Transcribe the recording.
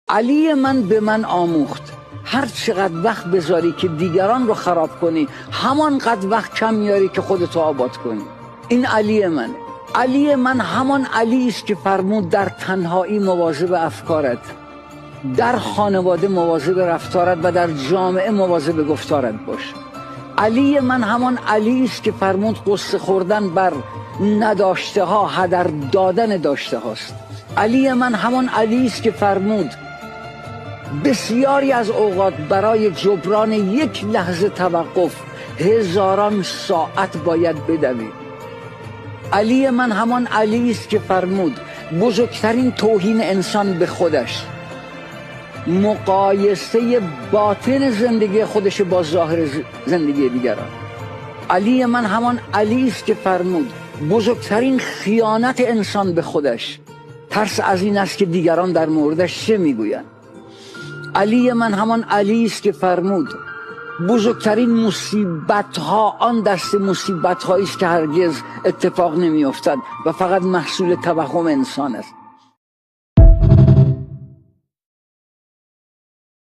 علی من به من آموخت هر چقدر وقت بذاری که دیگران رو خراب کنی، همانقدر وقت کم میاری که خودتو آباد کنی. این علی منه. علی من همان علی است که فرمود در تنهایی مواظب افکارت، در خانواده مواظب رفتارت و در جامعه مواظب گفتارت باش. علی من همان علی است که فرمود قصه خوردن بر نداشته ها هدر دادن داشته هاست. علی من همان علی است که فرمود بسیاری از اوقات برای جبران یک لحظه توقف هزاران ساعت باید بدوی. علی من همان علی است که فرمود بزرگترین توهین انسان به خودش مقایسه باطن زندگی خودش با ظاهر زندگی دیگران. علی من همان علی است که فرمود بزرگترین خیانت انسان به خودش ترس از این است که دیگران در موردش چه میگویند. علی من همان علی است که فرمود بزرگترین مصیبت ها آن دست مصیبت هایی است که هرگز اتفاق نمی افتد و فقط محصول توهم انسان است.